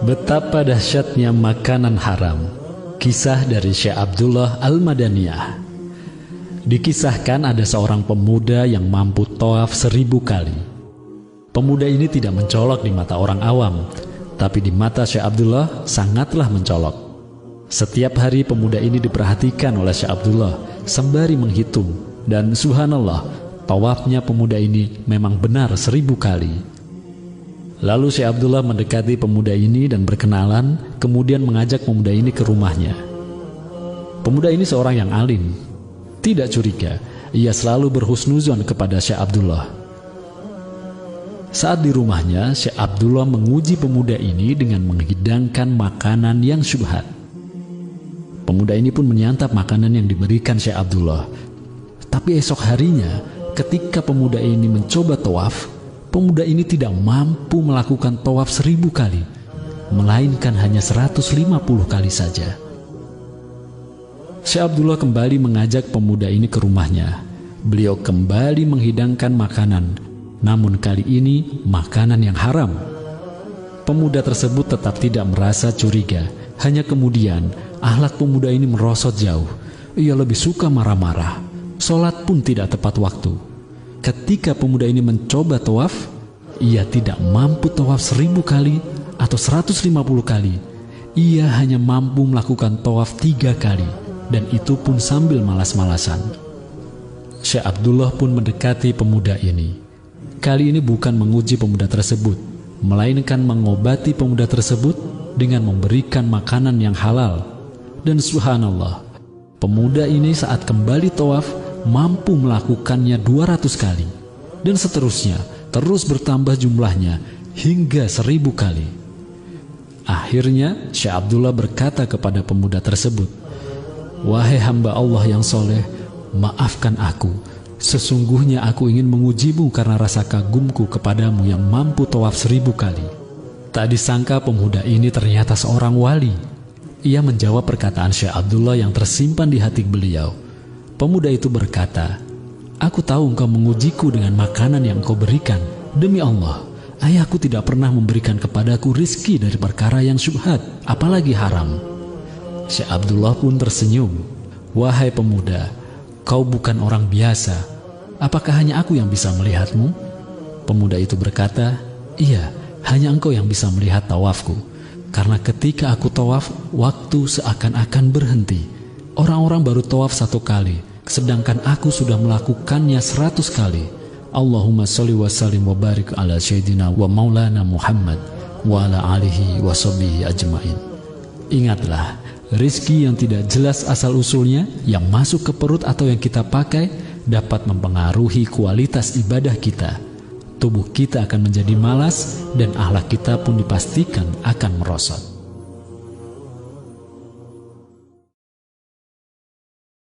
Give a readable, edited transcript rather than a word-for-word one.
Betapa dahsyatnya makanan haram. Kisah dari Syekh Abdullah Al-Madaniyah. Dikisahkan ada seorang pemuda yang mampu tawaf 1000 kali. Pemuda ini tidak mencolok di mata orang awam, tapi di mata Syekh Abdullah sangatlah mencolok. Setiap hari pemuda ini diperhatikan oleh Syekh Abdullah sembari menghitung, dan subhanallah, tawafnya pemuda ini memang benar 1000 kali. Lalu Syekh Abdullah mendekati pemuda ini dan berkenalan, kemudian mengajak pemuda ini ke rumahnya. Pemuda ini seorang yang alim, tidak curiga, ia selalu berhusnuzon kepada Syekh Abdullah. Saat di rumahnya, Syekh Abdullah menguji pemuda ini dengan menghidangkan makanan yang syubhat. Pemuda ini pun menyantap makanan yang diberikan Syekh Abdullah. Tapi esok harinya, ketika pemuda ini mencoba tawaf, pemuda ini tidak mampu melakukan tawaf 1000 kali, melainkan hanya 150 kali saja. Syekh Abdullah kembali mengajak pemuda ini ke rumahnya. Beliau kembali menghidangkan makanan, namun kali ini makanan yang haram. Pemuda tersebut tetap tidak merasa curiga, hanya kemudian akhlak pemuda ini merosot jauh. Ia lebih suka marah-marah, sholat pun tidak tepat waktu. Ketika pemuda ini mencoba tawaf, ia tidak mampu tawaf 1000 kali atau 150 kali. Ia hanya mampu melakukan tawaf 3 kali, dan itu pun sambil malas-malasan. Syekh Abdullah pun mendekati pemuda ini. Kali ini bukan menguji pemuda tersebut, melainkan mengobati pemuda tersebut dengan memberikan makanan yang halal. Dan subhanallah, pemuda ini saat kembali tawaf mampu melakukannya 200 kali, dan seterusnya, terus bertambah jumlahnya hingga 1000 kali. Akhirnya Syekh Abdullah berkata kepada pemuda tersebut, "Wahai hamba Allah yang soleh, maafkan aku. Sesungguhnya aku ingin mengujimu karena rasa kagumku kepadamu yang mampu tawaf 1000 kali." Tak disangka pemuda ini ternyata seorang wali. Ia menjawab perkataan Syekh Abdullah yang tersimpan di hati beliau. Pemuda itu berkata, "Aku tahu engkau mengujiku dengan makanan yang engkau berikan. Demi Allah, ayahku tidak pernah memberikan kepadaku rizki dari perkara yang syubhat, apalagi haram." Syekh Abdullah pun tersenyum. "Wahai pemuda, kau bukan orang biasa. Apakah hanya aku yang bisa melihatmu?" Pemuda itu berkata, "Iya, hanya engkau yang bisa melihat tawafku. Karena ketika aku tawaf, waktu seakan-akan berhenti. Orang-orang baru tawaf 1 kali, sedangkan aku sudah melakukannya 100 kali. Allahumma sholli wa sallim wa barik ala sayyidina wa maulana Muhammad wa ala alihi wa sahbihi ajmain." Ingatlah, rizki yang tidak jelas asal-usulnya, yang masuk ke perut atau yang kita pakai, dapat mempengaruhi kualitas ibadah kita. Tubuh kita akan menjadi malas, dan akhlak kita pun dipastikan akan merosot.